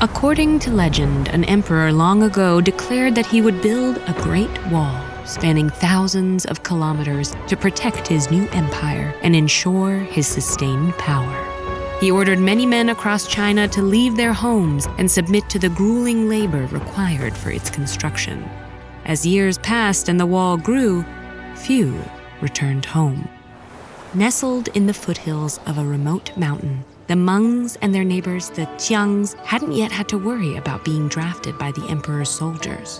According to legend, an emperor long ago declared that he would build a great wall spanning thousands of kilometers to protect his new empire and ensure his sustained power. He ordered many men across China to leave their homes and submit to the grueling labor required for its construction. As years passed and the wall grew, few returned home. Nestled in the foothills of a remote mountain, the Mongs and their neighbors, the Jiangs, hadn't yet had to worry about being drafted by the emperor's soldiers.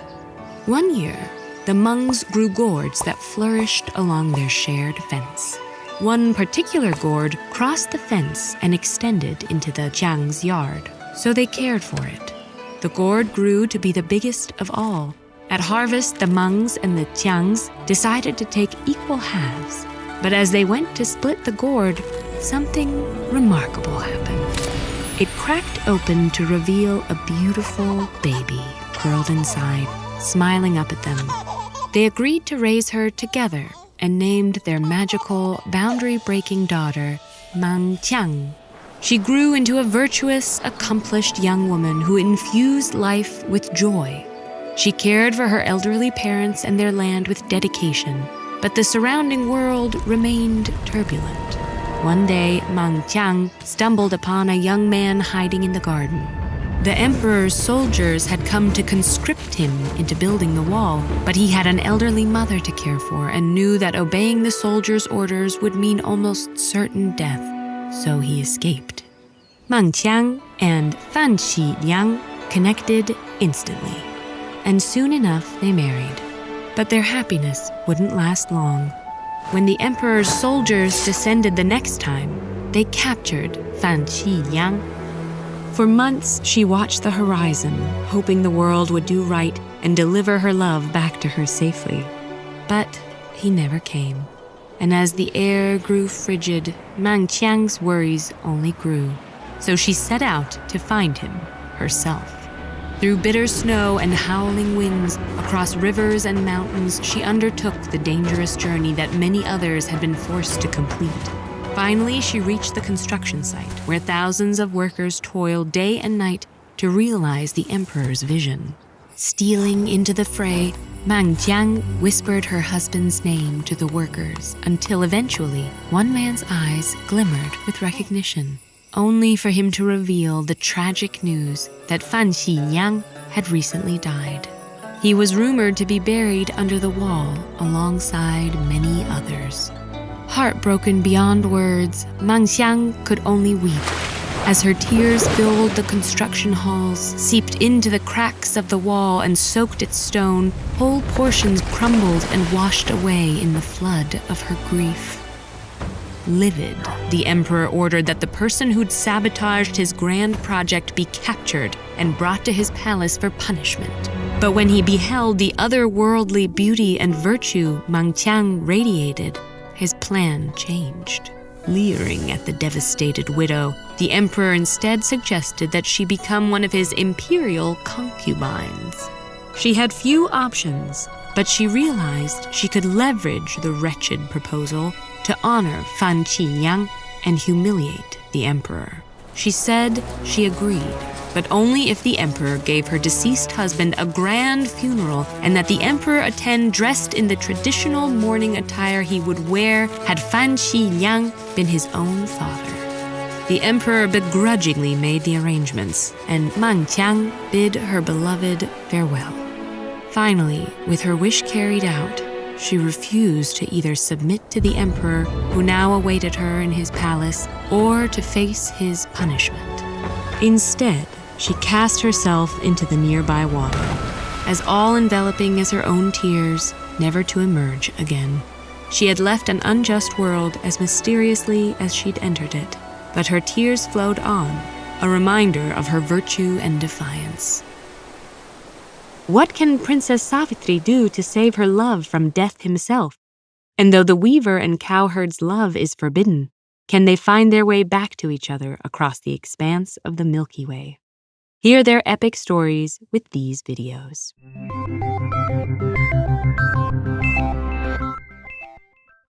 One year, the Mongs grew gourds that flourished along their shared fence. One particular gourd crossed the fence and extended into the Jiang's yard, so they cared for it. The gourd grew to be the biggest of all. At harvest, the Mongs and the Jiangs decided to take equal halves. But as they went to split the gourd, something remarkable happened. It cracked open to reveal a beautiful baby curled inside, smiling up at them. They agreed to raise her together and named their magical, boundary-breaking daughter Mang Qiang. She grew into a virtuous, accomplished young woman who infused life with joy. She cared for her elderly parents and their land with dedication, but the surrounding world remained turbulent. One day, Mang Qiang stumbled upon a young man hiding in the garden. The emperor's soldiers had come to conscript him into building the wall, but he had an elderly mother to care for and knew that obeying the soldiers' orders would mean almost certain death, so he escaped. Mang Qiang and Fan Xiliang connected instantly, and soon enough they married. But their happiness wouldn't last long. When the emperor's soldiers descended the next time, they captured Fan Xiliang. For months, she watched the horizon, hoping the world would do right and deliver her love back to her safely. But he never came. And as the air grew frigid, Mang Qiang's worries only grew. So she set out to find him herself. Through bitter snow and howling winds, across rivers and mountains, she undertook the dangerous journey that many others had been forced to complete. Finally, she reached the construction site, where thousands of workers toiled day and night to realize the emperor's vision. Stealing into the fray, Mang Qiang whispered her husband's name to the workers until eventually one man's eyes glimmered with recognition, only for him to reveal the tragic news that Fan Xiliang had recently died. He was rumored to be buried under the wall alongside many others. Heartbroken beyond words, Mang Qiang could only weep. As her tears filled the construction halls, seeped into the cracks of the wall and soaked its stone, whole portions crumbled and washed away in the flood of her grief. Livid, the emperor ordered that the person who'd sabotaged his grand project be captured and brought to his palace for punishment. But when he beheld the otherworldly beauty and virtue Mang Qiang radiated, his plan changed. Leering at the devastated widow, the emperor instead suggested that she become one of his imperial concubines. She had few options, but she realized she could leverage the wretched proposal to honor Fan Xiliang and humiliate the emperor. She said she agreed, but only if the emperor gave her deceased husband a grand funeral and that the emperor attend dressed in the traditional mourning attire he would wear had Fan Xiliang been his own father. The emperor begrudgingly made the arrangements, and Mang Qiang bid her beloved farewell. Finally, with her wish carried out, she refused to either submit to the emperor, who now awaited her in his palace, or to face his punishment. Instead, she cast herself into the nearby water, as all-enveloping as her own tears, never to emerge again. She had left an unjust world as mysteriously as she'd entered it, but her tears flowed on, a reminder of her virtue and defiance. What can Princess Savitri do to save her love from death himself? And though the weaver and cowherd's love is forbidden, can they find their way back to each other across the expanse of the Milky Way? Hear their epic stories with these videos.